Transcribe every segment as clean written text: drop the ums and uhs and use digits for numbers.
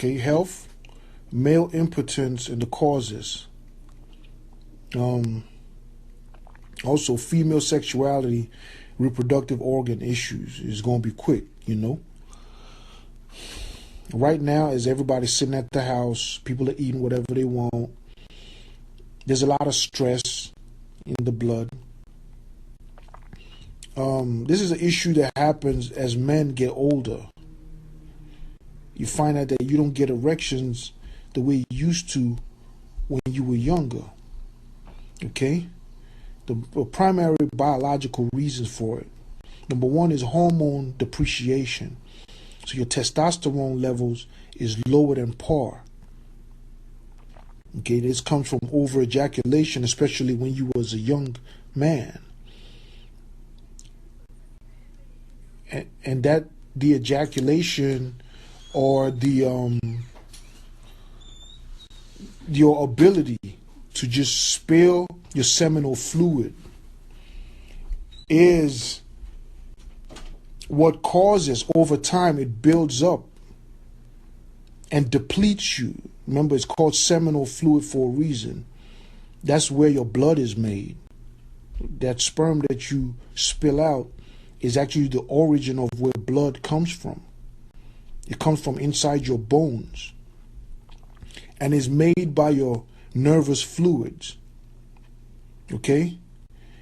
Okay, health, male impotence and the causes. Also, female sexuality, reproductive organ issues is going to be quick, you know. Right now, as everybody's sitting at the house, people are eating whatever they want. There's a lot of stress in the blood. This is an issue that happens as men get older. You find out that you don't get erections the way you used to when you were younger. Okay? The primary biological reasons for it. Number one is hormone depreciation. So your testosterone levels is lower than par. Okay, this comes from over ejaculation, especially when you was a young man. And that the ejaculation or the your ability to just spill your seminal fluid is what causes, over time, it builds up and depletes you. Remember, it's called seminal fluid for a reason. That's where your blood is made. That sperm that you spill out is actually the origin of where blood comes from. It comes from inside your bones and is made by your nervous fluids. Okay?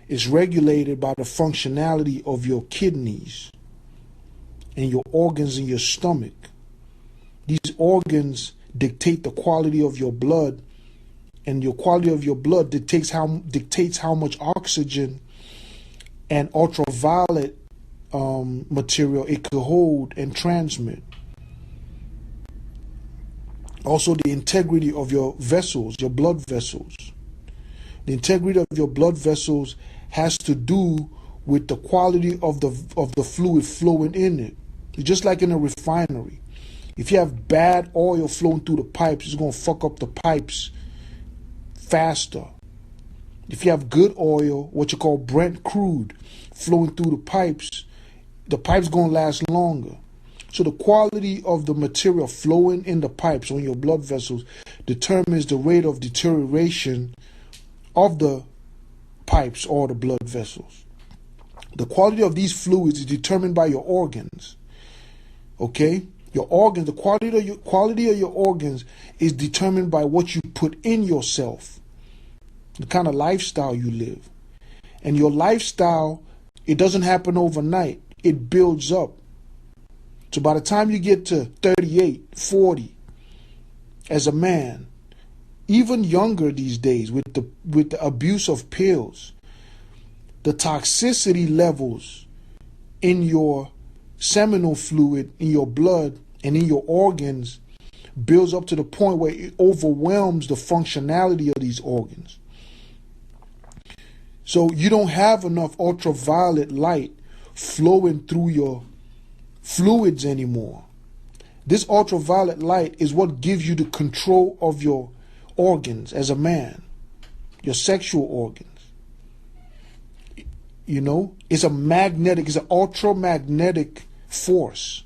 It's regulated by the functionality of your kidneys and your organs in your stomach. These organs dictate the quality of your blood, and your quality of your blood dictates how much oxygen and ultraviolet material it could hold and transmit. Also, the integrity of your vessels, your blood vessels. The integrity of your blood vessels has to do with the quality of the fluid flowing in it. It's just like in a refinery. If you have bad oil flowing through the pipes, it's going to fuck up the pipes faster. If you have good oil, what you call Brent crude, flowing through the pipes going to last longer. So the quality of the material flowing in the pipes on your blood vessels determines the rate of deterioration of the pipes or the blood vessels. The quality of these fluids is determined by your organs. Okay? Your organs, the quality of your organs is determined by what you put in yourself, the kind of lifestyle you live. And your lifestyle, it doesn't happen overnight. It builds up. So by the time you get to 38, 40, as a man, even younger these days with the abuse of pills, the toxicity levels in your seminal fluid, in your blood, and in your organs builds up to the point where it overwhelms the functionality of these organs. So you don't have enough ultraviolet light flowing through your fluids anymore. This ultraviolet light is what gives you the control of your organs as a man, your sexual organs. You know, it's an ultramagnetic force.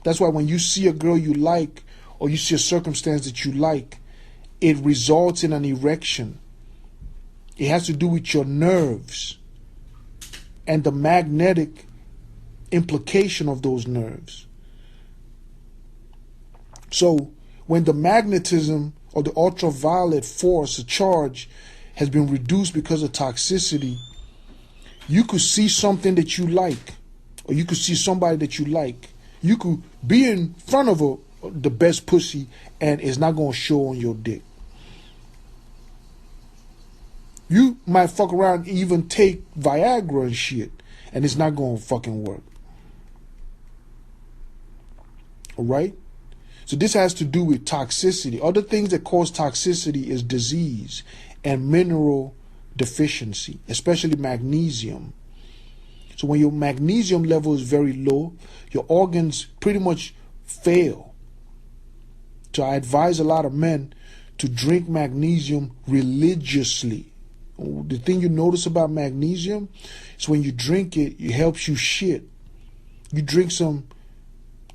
That's why when you see a girl you like, or you see a circumstance that you like, it results in an erection. It has to do with your nerves and the magnetic implication of those nerves. So when the magnetism or the ultraviolet force, the charge, has been reduced because of toxicity, you could see something that you like, or you could see somebody that you like. You could be in front of the best pussy and it's not going to show on your dick. You might fuck around and even take Viagra and shit, and it's not going to fucking work. All right? So this has to do with toxicity. Other things that cause toxicity is disease and mineral deficiency, especially magnesium. So when your magnesium level is very low, your organs pretty much fail. So I advise a lot of men to drink magnesium religiously. The thing you notice about magnesium is when you drink it, it helps you shit. You drink some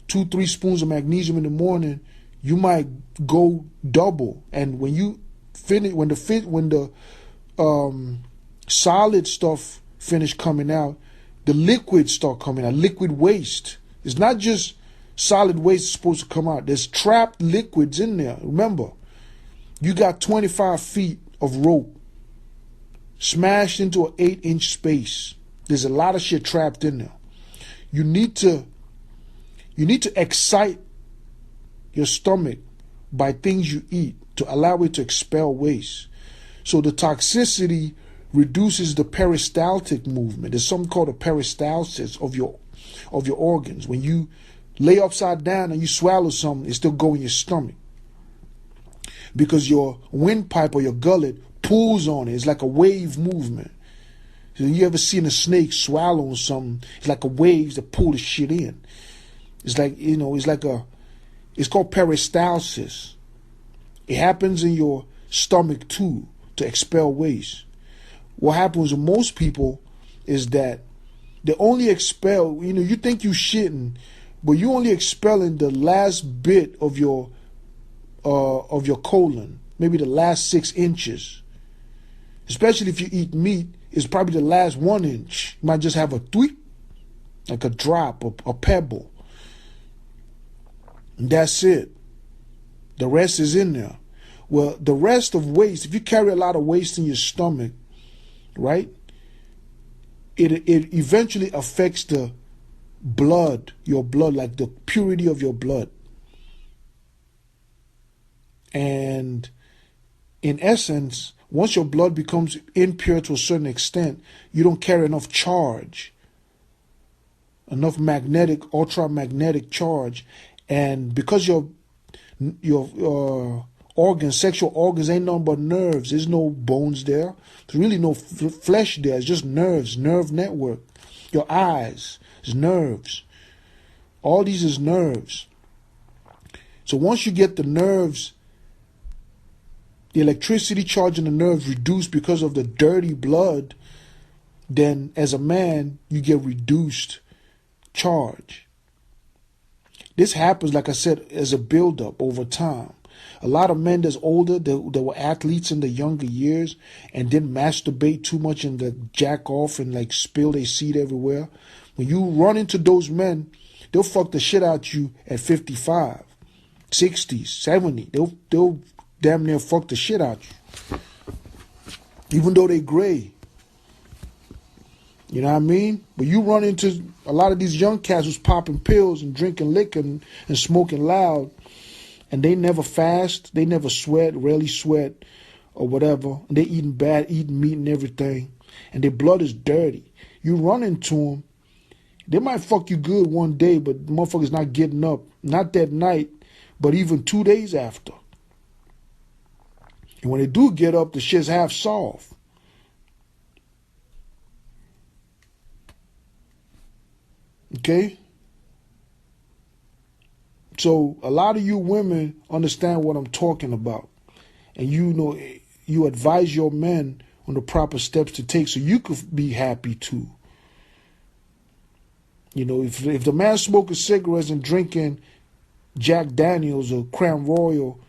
2-3 spoons of magnesium in the morning, you might go double. And when you finish, when the solid stuff finish coming out, the liquids start coming out. Liquid waste. It's not just solid waste supposed to come out. There's trapped liquids in there. Remember, you got 25 feet of rope smashed into an 8-inch space. There's a lot of shit trapped in there. You need to excite your stomach by things you eat to allow it to expel waste. So the toxicity reduces the peristaltic movement. There's something called a peristalsis of your organs. When you lay upside down and you swallow something, it still go in your stomach, because your windpipe or your gullet pulls on it. It's like a wave movement. So you ever seen a snake swallowing something? It's like a waves that pull the shit in. It's like, it's called peristalsis. It happens in your stomach too, to expel waste. What happens with most people is that they only expel, you think you shitting, but you only expelling the last bit of your colon, maybe the last 6 inches. Especially if you eat meat, it's probably the last 1 inch. You might just have a tweak, like a drop, a pebble. And that's it. The rest is in there. Well, the rest of waste, if you carry a lot of waste in your stomach, right, it eventually affects the blood, your blood, like the purity of your blood. And in essence, once your blood becomes impure to a certain extent, you don't carry enough charge, enough ultramagnetic charge. And because your organs, sexual organs, ain't nothing but nerves. There's no bones there. There's really no flesh there. It's just nerves, nerve network. Your eyes is nerves. All these is nerves. So once you get the nerves, the electricity charge in the nerves reduced because of the dirty blood, then as a man, you get reduced charge. This happens, like I said, as a buildup over time. A lot of men that's older, that were athletes in the younger years and didn't masturbate too much and jack off and like spill their seed everywhere. When you run into those men, they'll fuck the shit out you at 55, 60, 70. They'll damn near fuck the shit out you, even though they gray. You know what I mean? But you run into a lot of these young cats who's popping pills and drinking liquor and smoking loud, and they never fast, they never sweat, rarely sweat or whatever. And they eating meat and everything, and their blood is dirty. You run into them, they might fuck you good one day, but the motherfucker's not getting up, not that night, but even 2 days after. And when they do get up, the shit's half soft. Okay? So a lot of you women understand what I'm talking about. And you advise your men on the proper steps to take so you could be happy too. If the man smoking cigarettes and drinking Jack Daniels or Crown Royal,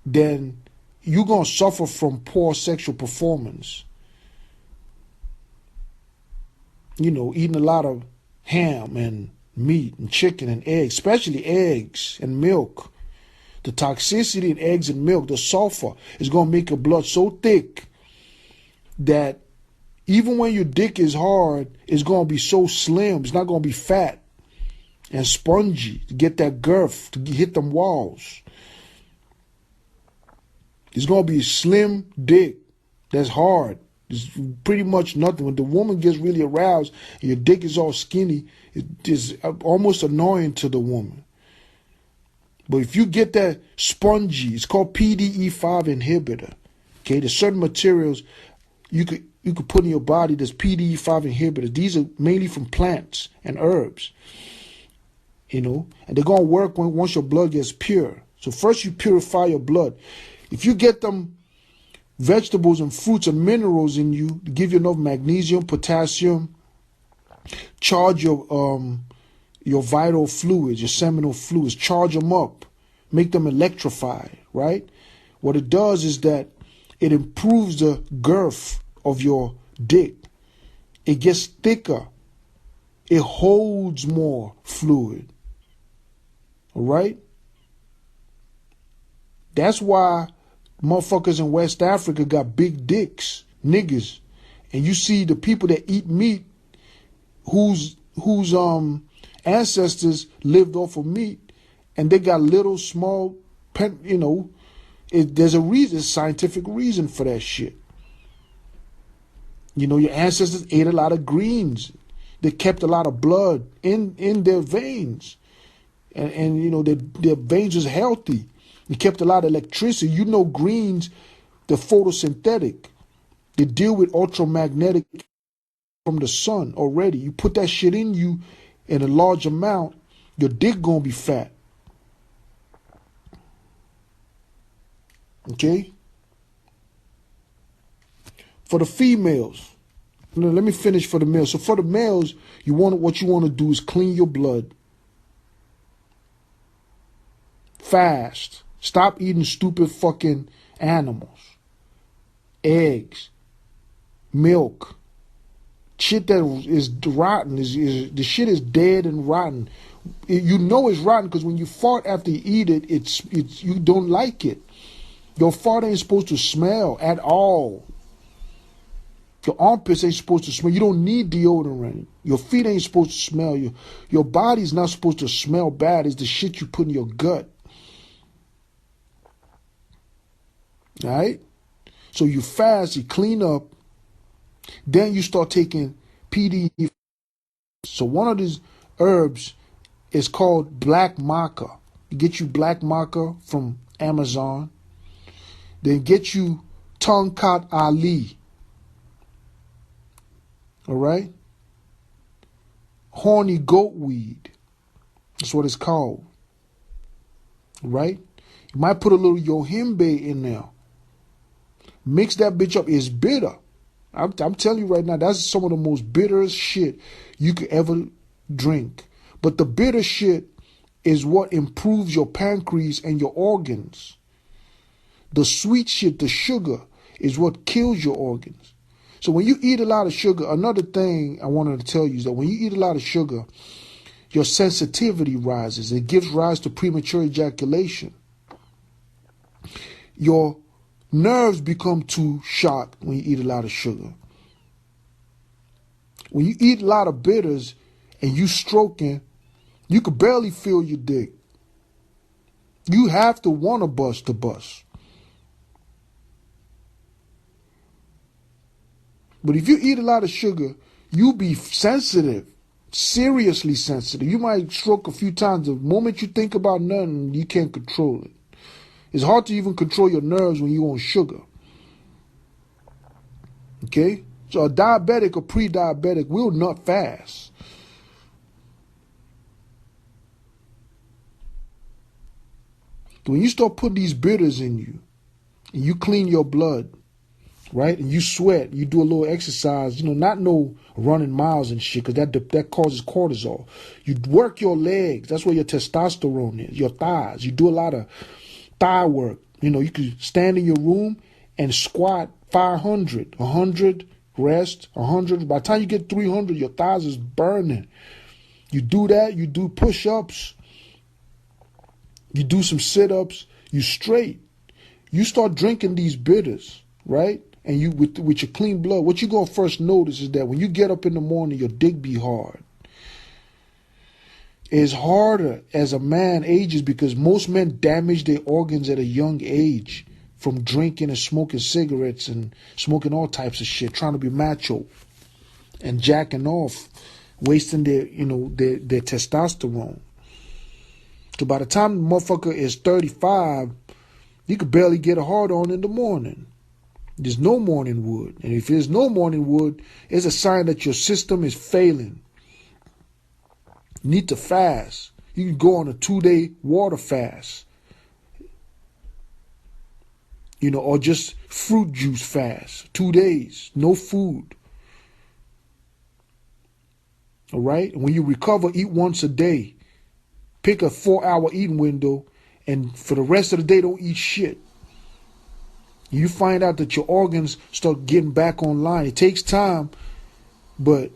then you're going to suffer from poor sexual performance. Eating a lot of ham and meat and chicken and eggs, especially eggs and milk. The toxicity in eggs and milk, the sulfur, is going to make your blood so thick that even when your dick is hard, it's going to be so slim. It's not going to be fat and spongy to get that girth, to hit them walls. It's going to be a slim dick that's hard. It's pretty much nothing. When the woman gets really aroused and your dick is all skinny, it's almost annoying to the woman. But if you get that spongy, it's called PDE5 inhibitor. Okay, there's certain materials you could put in your body that's PDE5 inhibitors. These are mainly from plants and herbs. And they're going to work once your blood gets pure. So first you purify your blood. If you get them vegetables and fruits and minerals in you to give you enough magnesium, potassium, charge your vital fluids, your seminal fluids, charge them up make them electrified, right? What it does is that it improves the girth of your dick. It gets thicker. It holds more fluid. All right? That's why motherfuckers in West Africa got big dicks, niggas. And you see the people that eat meat whose ancestors lived off of meat, and they got little small there's a reason, scientific reason for that shit. Your ancestors ate a lot of greens. They kept a lot of blood in their veins. And their veins was healthy. They kept a lot of electricity. Greens, they're photosynthetic. They deal with ultramagnetic from the sun already. You put that shit in you in a large amount, your dick gonna be fat. Okay? For the females, let me finish for the males. So for the males, what you want to do is clean your blood. Fast. Stop eating stupid fucking animals. Eggs. Milk. Shit that is rotten. The shit is dead and rotten. It's rotten because when you fart after you eat it, it's you don't like it. Your fart ain't supposed to smell at all. Your armpits ain't supposed to smell. You don't need deodorant. Your feet ain't supposed to smell. Your body's not supposed to smell bad. It's the shit you put in your gut. All right? So you fast, you clean up, then you start taking PD. So one of these herbs is called black maca. You get you black maca from Amazon. Then get you Tongkat Ali. All right? Horny goat weed. That's what it's called. All right? You might put a little yohimbe in there. Mix that bitch up. It's bitter. I'm telling you right now, that's some of the most bitterest shit you could ever drink. But the bitter shit is what improves your pancreas and your organs. The sweet shit, the sugar, is what kills your organs. So when you eat a lot of sugar, another thing I wanted to tell you is that when you eat a lot of sugar, your sensitivity rises. It gives rise to premature ejaculation. Your nerves become too shot when you eat a lot of sugar. When you eat a lot of bitters and you stroking, you could barely feel your dick. You have to want to bust to bust. But if you eat a lot of sugar, you be sensitive, seriously sensitive. You might stroke a few times. The moment you think about nothing, you can't control it. It's hard to even control your nerves when you're on sugar. Okay? So a diabetic or pre-diabetic will nut fast. When you start putting these bitters in you, and you clean your blood, right? And you sweat, you do a little exercise, not no running miles and shit, because that causes cortisol. You work your legs. That's where your testosterone is, your thighs. You do a lot of thigh work. You could stand in your room and squat 500, 100, rest, 100. By the time you get 300, your thighs is burning. You do that, you do push-ups, you do some sit-ups, you straight. You start drinking these bitters, right? And you with your clean blood, what you're going to first notice is that when you get up in the morning, your dick be hard. It's harder as a man ages because most men damage their organs at a young age from drinking and smoking cigarettes and smoking all types of shit, trying to be macho and jacking off, wasting their testosterone. So by the time the motherfucker is 35, you could barely get a hard on in the morning. There's no morning wood. And if there's no morning wood, it's a sign that your system is failing. You need to fast. You can go on a 2-day water fast. Or just fruit juice fast. 2 days, no food. All right? And when you recover, eat once a day. Pick a 4-hour eating window and for the rest of the day don't eat shit. You find out that your organs start getting back online. It takes time, but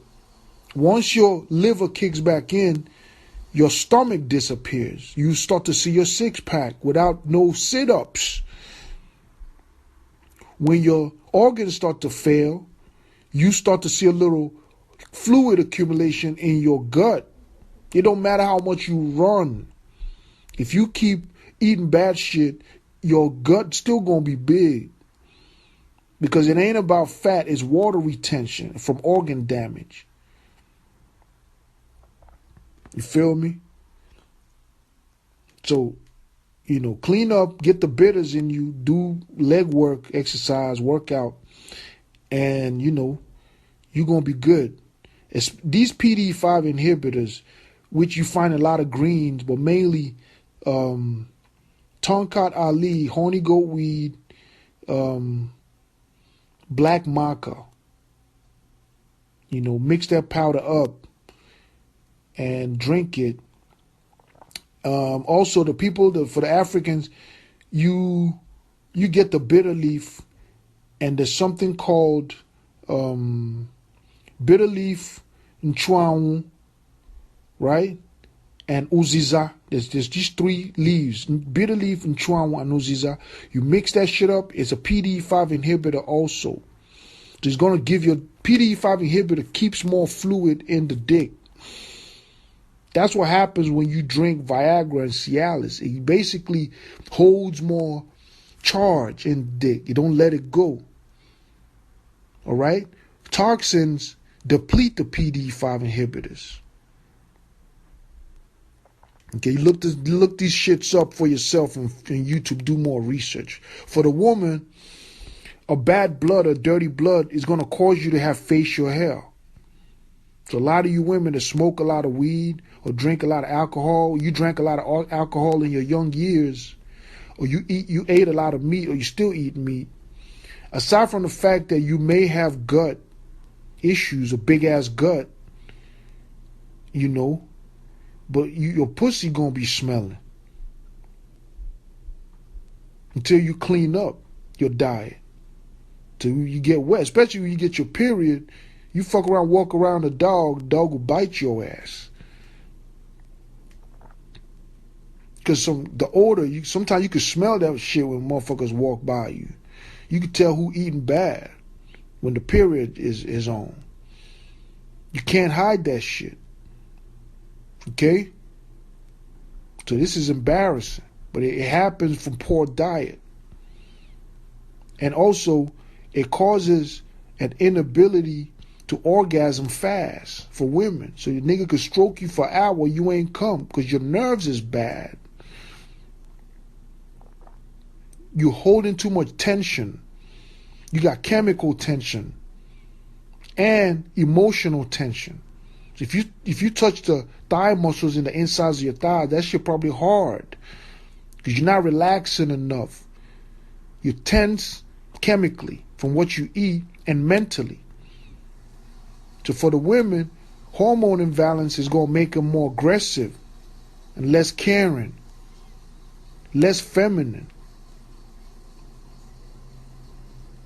once your liver kicks back in, your stomach disappears. You start to see your six-pack without no sit-ups. When your organs start to fail, you start to see a little fluid accumulation in your gut. It don't matter how much you run. If you keep eating bad shit, your gut still gonna be big. Because it ain't about fat, it's water retention from organ damage. You feel me? So, clean up, get the bitters in you, do leg work, exercise, workout, and, you're going to be good. These PDE5 inhibitors, which you find in a lot of greens, but mainly Tonkat Ali, horny goat weed, black maca, mix that powder up and drink it. Also, for the Africans, you get the bitter leaf, and there's something called bitter leaf nchwawu, right? And uziza. There's these three leaves: bitter leaf, nchwawu, and uziza. You mix that shit up. It's a PDE5 inhibitor also. So it's gonna give you PDE5 inhibitor keeps more fluid in the dick. That's what happens when you drink Viagra and Cialis. It basically holds more charge in the dick. You don't let it go. All right? Toxins deplete the PDE5 inhibitors. Okay, look these shits up for yourself and YouTube. Do more research. For the woman, a bad blood or dirty blood is going to cause you to have facial hair. So a lot of you women that smoke a lot of weed or drink a lot of alcohol, you drank a lot of alcohol in your young years, or you ate a lot of meat, or you still eat meat. Aside from the fact that you may have gut issues, a big ass gut, but your pussy gonna be smelling until you clean up your diet, till you get wet, especially when you get your period. You fuck around, walk around the dog will bite your ass. Because the odor, sometimes you can smell that shit when motherfuckers walk by you. You can tell who eating bad when the period is on. You can't hide that shit. Okay? So this is embarrassing. But it happens from poor diet. And also, it causes an inability to orgasm fast for women. So your nigga could stroke you for an hour, you ain't come because your nerves is bad. You're holding too much tension. You got chemical tension and emotional tension. So if you touch the thigh muscles in the insides of your thigh, that shit probably hard because you're not relaxing enough. You're tense chemically from what you eat and mentally. So for the women, hormone imbalance is going to make them more aggressive and less caring, less feminine.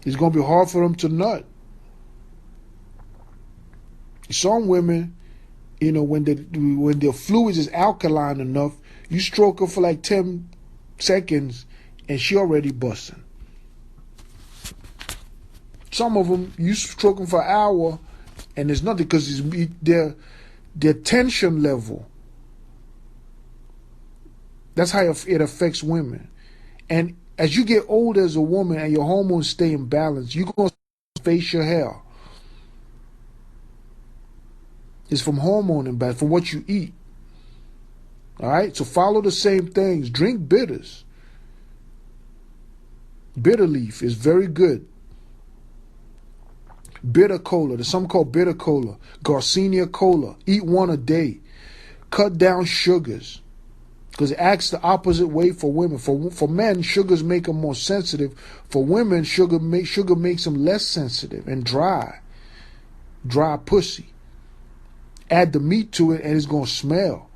It's going to be hard for them to nut. Some women, when their fluids is alkaline enough, you stroke her for like 10 seconds and she already busting. Some of them, you stroke them for an hour and there's nothing because their tension level. That's how it affects women. And as you get older as a woman and your hormones stay in balance, you're going to face your hair. It's from hormone imbalance, from what you eat. All right? So follow the same things. Drink bitters. Bitter leaf is very good. Bitter cola. There's something called bitter cola. Garcinia cola. Eat one a day. Cut down sugars. Because it acts the opposite way for women. For men, sugars make them more sensitive. For women, sugar makes them less sensitive and dry. Dry pussy. Add the meat to it and it's going to smell.